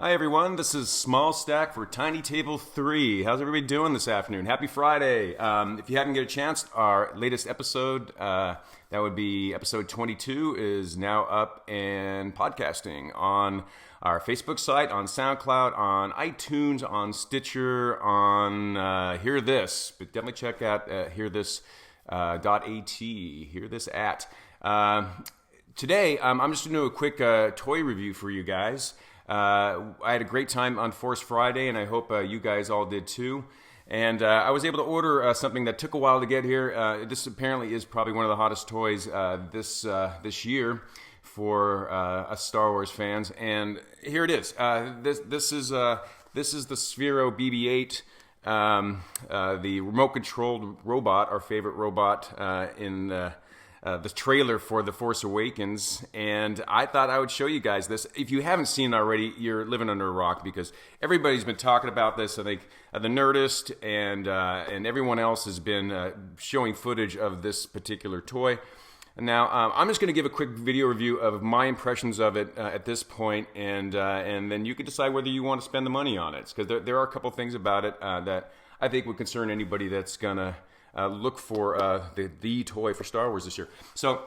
Hi everyone, this is Smallstack for Tiny Table 3. How's everybody doing this afternoon? Happy Friday. If you haven't get a chance, our latest episode, that would be episode 22, is now up and podcasting on our Facebook site, on SoundCloud, on iTunes, on Stitcher, on Hear This. But definitely check out hearthis.at, Hear This at. Today, I'm just going to do a quick toy review for you guys. I had a great time on Force Friday, and I hope you guys all did too. And I was able to order something that took a while to get here. This apparently is probably one of the hottest toys this year for us Star Wars fans. And here it is. This is the Sphero BB-8, the remote-controlled robot, our favorite robot in the trailer for The Force Awakens, and I thought I would show you guys this. If you haven't seen it already, you're living under a rock, because everybody's been talking about this. I think the Nerdist and everyone else has been showing footage of this particular toy. Now, I'm just going to give a quick video review of my impressions of it at this point, and then you can decide whether you want to spend the money on it, because there are a couple things about it that I think would concern anybody that's going to look for the toy for Star Wars this year. So,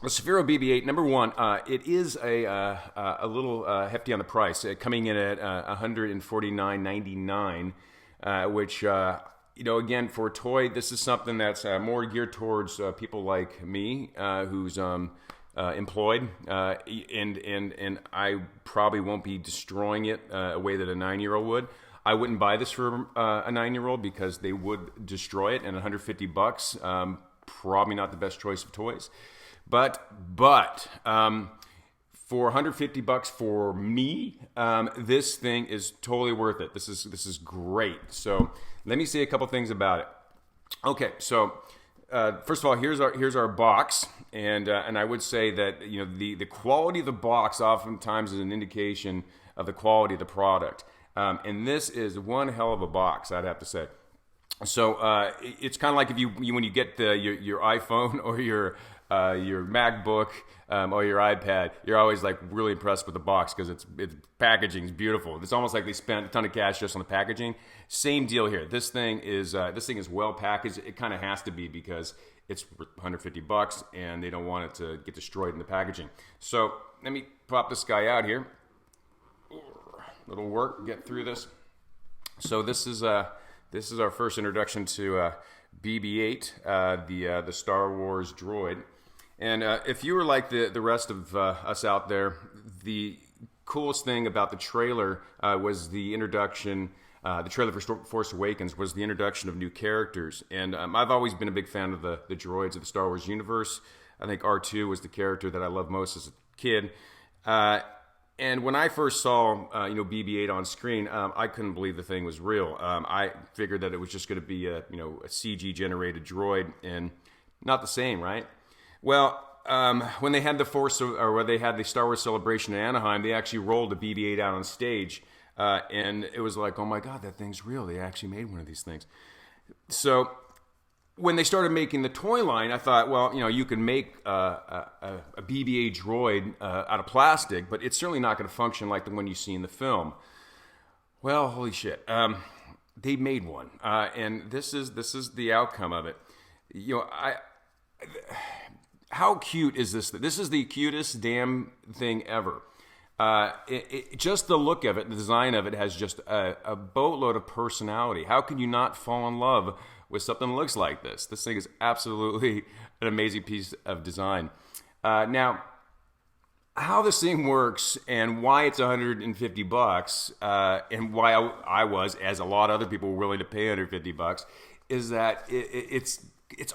the Sphero BB-8, number one, it is a little hefty on the price, coming in at $149.99, which, again, for a toy, this is something that's more geared towards people like me, who's employed, and I probably won't be destroying it a way that a 9-year-old would. I wouldn't buy this for a 9-year-old because they would destroy it, and $150, probably not the best choice of toys. But for $150 for me, this thing is totally worth it. This is great. So let me say a couple things about it. Okay, so first of all, here's our box, and I would say that the quality of the box oftentimes is an indication of the quality of the product. And this is one hell of a box, I'd have to say. So it's kind of like if when you get your iPhone or your MacBook or your iPad, you're always like really impressed with the box because its packaging is beautiful. It's almost like they spent a ton of cash just on the packaging. Same deal here. This thing is well packaged. It kind of has to be because it's $150 and they don't want it to get destroyed in the packaging. So let me pop this guy out here. Little work, get through this. So this is our first introduction to BB-8, the Star Wars droid. And if you were like the rest of us out there, the coolest thing about the trailer was the introduction. The trailer for Force Awakens was the introduction of new characters. And I've always been a big fan of the droids of the Star Wars universe. I think R2 was the character that I loved most as a kid. And when I first saw, BB-8 on screen, I couldn't believe the thing was real. I figured that it was just going to be a CG generated droid, and not the same, right? Well, when they had when they had the Star Wars Celebration in Anaheim, they actually rolled a BB-8 out on stage, and it was like, oh my God, that thing's real. They actually made one of these things. So when they started making the toy line, I thought, well, you can make a BB-8 droid out of plastic, but it's certainly not going to function like the one you see in the film. Well, holy shit, they made one, and this is the outcome of it. How cute is this? This is the cutest damn thing ever. Just the look of it, the design of it has just a boatload of personality. How can you not fall in love with something that looks like this? This thing is absolutely an amazing piece of design. Now, how this thing works and why it's $150, and why I was, as a lot of other people were willing to pay $150, is that it's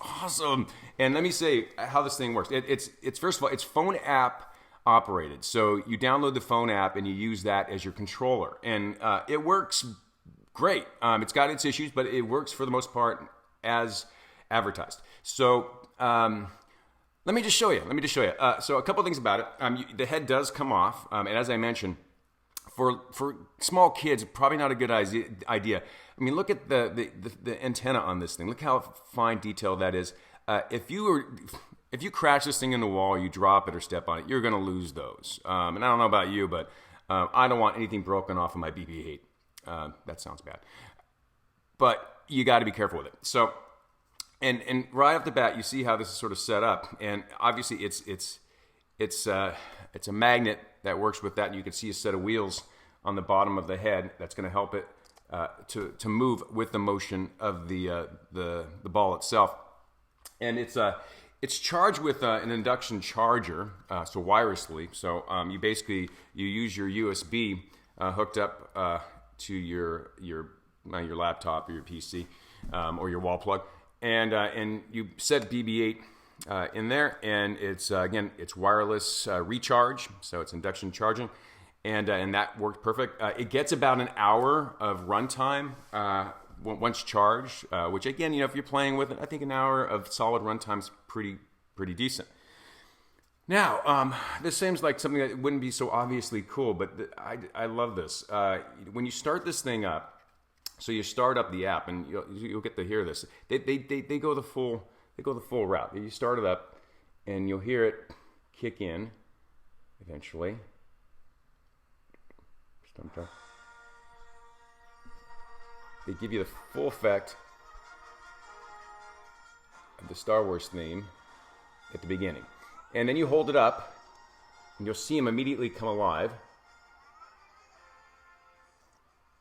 awesome. And let me say how this thing works. It's first of all, it's phone app operated. So you download the phone app and you use that as your controller, and it works great. It's got its issues, but it works for the most part as advertised. So let me just show you. So a couple things about it. The head does come off, and as I mentioned, for small kids, probably not a good idea. I mean, look at the antenna on this thing. Look how fine detailed that is. If you crash this thing in the wall, you drop it or step on it, you're going to lose those. And I don't know about you, but I don't want anything broken off of my BB-8. That sounds bad. But you got to be careful with it. So, and right off the bat, you see how this is sort of set up. And obviously, it's a magnet that works with that. And you can see a set of wheels on the bottom of the head that's going to help it to move with the motion of the ball itself. And it's charged with an induction charger, so wirelessly. So you use your USB hooked up to your laptop or your PC or your wall plug, and you set BB-8 in there, and it's again it's wireless recharge, so it's induction charging, and that worked perfect. It gets about an hour of runtime once charged, which again, if you're playing with it, I think an hour of solid runtime is pretty decent. Now, this seems like something that wouldn't be so obviously cool, but I love this. When you start this thing up, so you start up the app, and you'll get to hear this. They go the full route. You start it up, and you'll hear it kick in eventually. They give you the full effect of the Star Wars theme at the beginning. And then you hold it up, and you'll see him immediately come alive.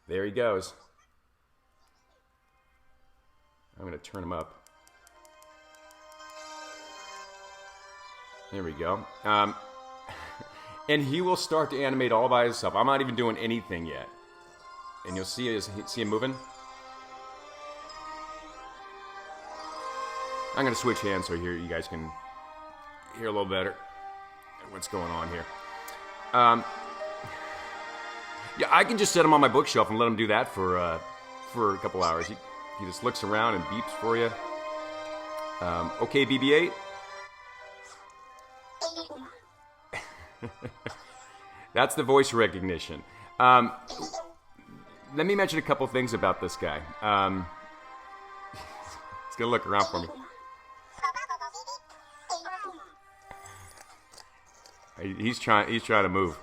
There he goes. I'm going to turn him up. There we go. And he will start to animate all by himself. I'm not even doing anything yet. And you'll see him moving. I'm going to switch hands so here you guys can hear a little better what's going on here. Yeah, I can just set him on my bookshelf and let him do that for a couple hours. He just looks around and beeps for you. Okay, BB-8. That's the voice recognition. Let me mention a couple things about this guy. He's gonna look around for me. He's trying to move.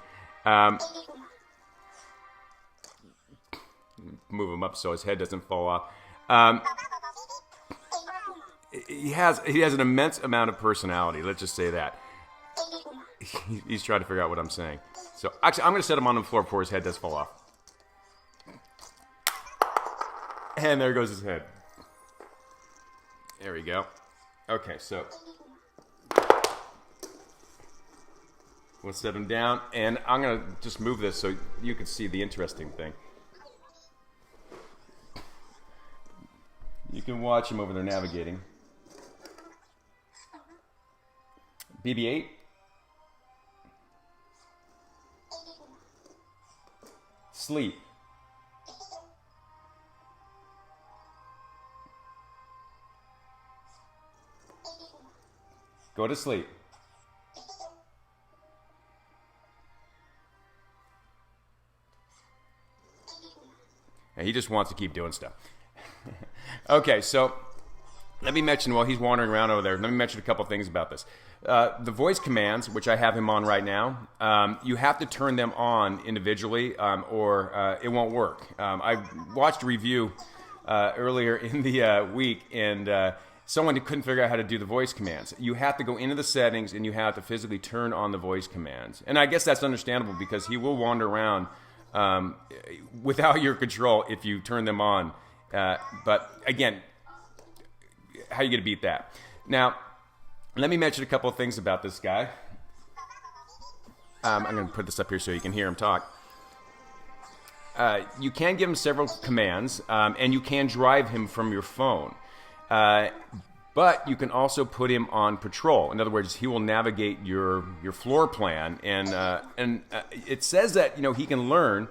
Move him up so his head doesn't fall off. He has an immense amount of personality. Let's just say that. He's trying to figure out what I'm saying. So actually, I'm going to set him on the floor before his head does fall off. And there goes his head. There we go. Okay, so we'll set him down, and I'm going to just move this so you can see the interesting thing. You can watch him over there navigating. BB-8. Sleep. Go to sleep. And he just wants to keep doing stuff. Okay, so let me mention, while he's wandering around over there, let me mention a couple things about this. The voice commands, which I have him on right now, you have to turn them on individually or it won't work. I watched a review earlier in the week, and someone couldn't figure out how to do the voice commands. You have to go into the settings, and you have to physically turn on the voice commands. And I guess that's understandable because he will wander around without your control if you turn them on. But again, how are you going to beat that? Now, let me mention a couple of things about this guy. I'm going to put this up here so you can hear him talk. You can give him several commands, and you can drive him from your phone. But you can also put him on patrol. In other words, he will navigate your floor plan, and it says that he can learn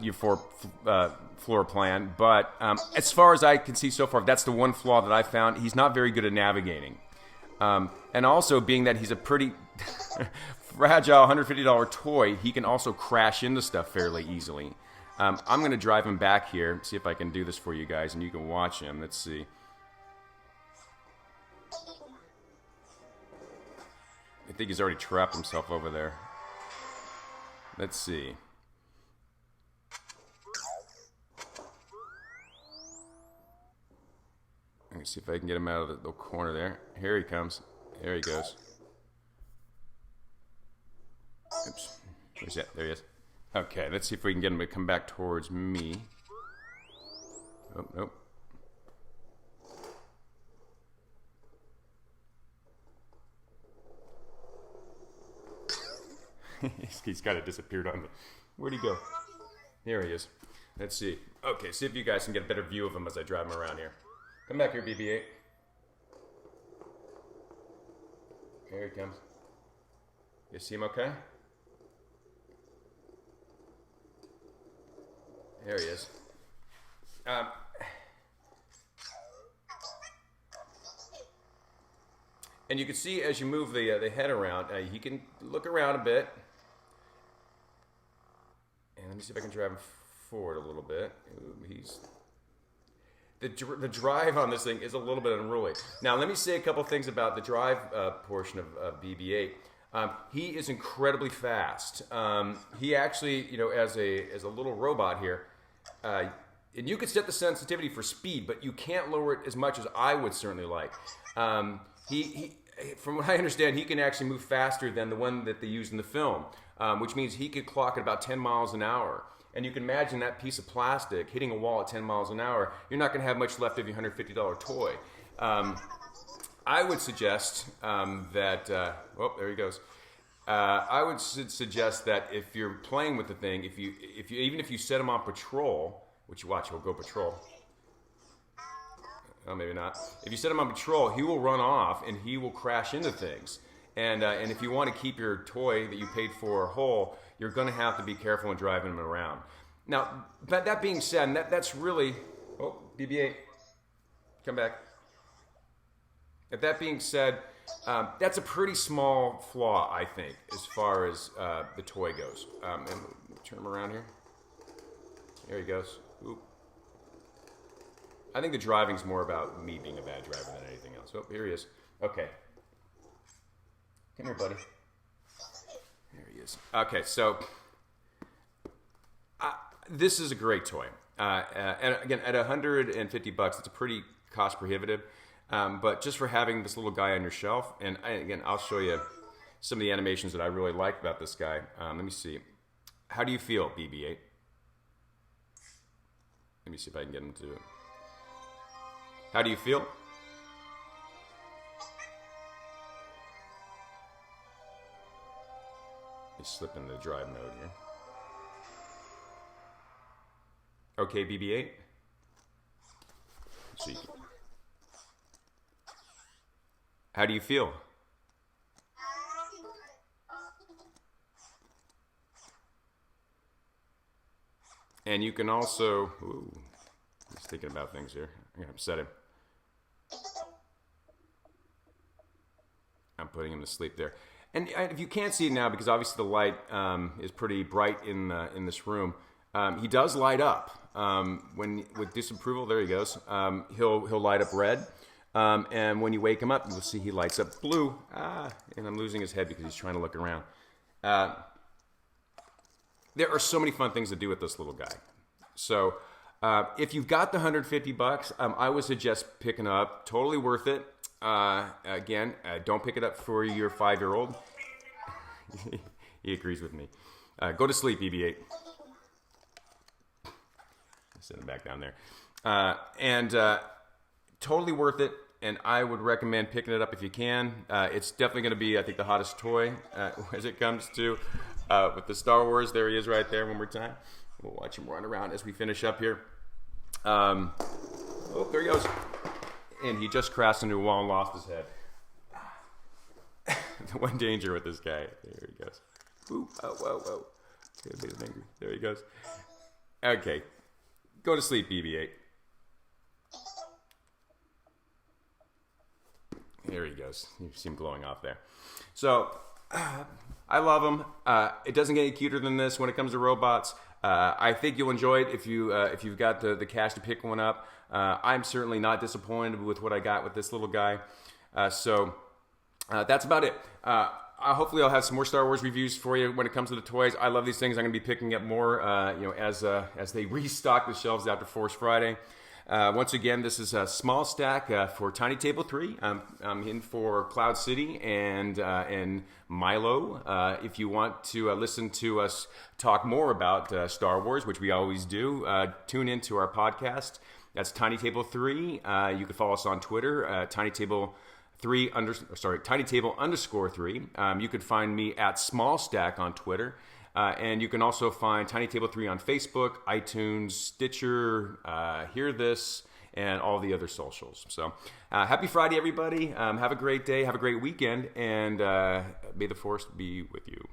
your floor plan. But as far as I can see so far, that's the one flaw that I found. He's not very good at navigating, and also being that he's a pretty fragile $150 toy, he can also crash into stuff fairly easily. I'm going to drive him back here, see if I can do this for you guys, and you can watch him. Let's see. I think he's already trapped himself over there. Let's see. Let me see if I can get him out of the little corner there. Here he comes. There he goes. Oops. Where's that? There he is. Okay, let's see if we can get him to come back towards me. Oh, nope. He's kind of disappeared on me. Where'd he go? Here he is. Let's see. Okay, see if you guys can get a better view of him as I drive him around here. Come back here, BB-8. Here he comes. You see him okay? There he is. And you can see as you move the head around, he can look around a bit. And let me see if I can drive him forward a little bit. Ooh, the drive on this thing is a little bit unruly. Now, let me say a couple things about the drive portion of BB-8. He is incredibly fast. He actually, as a little robot here, and you could set the sensitivity for speed, but you can't lower it as much as I would certainly like. He from what I understand, he can actually move faster than the one that they used in the film, which means he could clock at about 10 miles an hour. And you can imagine that piece of plastic hitting a wall at 10 miles an hour. You're not going to have much left of your $150 toy. I would suggest that, oh, there he goes. I would suggest that if you're playing with the thing, even if you set him on patrol, which you watch, he'll go patrol. Oh, maybe not. If you set him on patrol, he will run off and he will crash into things. And if you want to keep your toy that you paid for whole, you're going to have to be careful in driving him around. Now, that being said, that's really... Oh, BB-8, come back. That being said, that's a pretty small flaw, I think, as far as the toy goes. And turn him around here. There he goes. Oop. I think the driving's more about me being a bad driver than anything else. Oh, here he is. Okay. Come here, buddy. There he is. Okay, so this is a great toy. And again, at $150, it's a pretty cost prohibitive. But just for having this little guy on your shelf, and again, I'll show you some of the animations that I really like about this guy. Let me see. How do you feel, BB-8? Let me see if I can get him to do it. How do you feel? Let's slip into drive mode here. Okay, BB-8. Let's see. How do you feel? And you can also... Ooh, he's thinking about things here. I'm going to upset him. I'm putting him to sleep there. And if you can't see it now, because obviously the light is pretty bright in this room, he does light up. With disapproval, there he goes. He'll light up red. And when you wake him up, you'll see he lights up blue. And I'm losing his head because he's trying to look around. There are so many fun things to do with this little guy. So if you've got the $150, I would suggest picking it up. Totally worth it. Again, don't pick it up for your 5-year-old. He agrees with me. Go to sleep, BB-8. Set him back down there. Totally worth it, and I would recommend picking it up if you can. It's definitely going to be, I think, the hottest toy as it comes to with the Star Wars. There he is right there one more time. We'll watch him run around as we finish up here. Oh, there he goes. And he just crashed into a wall and lost his head. The one danger with this guy. There he goes. Ooh, oh, whoa, whoa. There he goes. Okay. Go to sleep, BB-8. There he goes. You see him glowing off there. So, I love him. It doesn't get any cuter than this when it comes to robots. I think you'll enjoy it if you've got the cash to pick one up. I'm certainly not disappointed with what I got with this little guy. So that's about it. hopefully I'll have some more Star Wars reviews for you when it comes to the toys. I love these things. I'm going to be picking up more, as they restock the shelves after Force Friday. Once again, this is a Smallstack for Tiny Table 3. I'm in for Cloud City and Milo. If you want to listen to us talk more about Star Wars, which we always do, tune into our podcast. That's Tiny Table 3. You can follow us on Twitter, TinyTable_3. You can find me at Smallstack on Twitter. And you can also find Tiny Table 3 on Facebook, iTunes, Stitcher, Hear This, and all the other socials. So happy Friday, everybody. Have a great day. Have a great weekend. And may the Force be with you.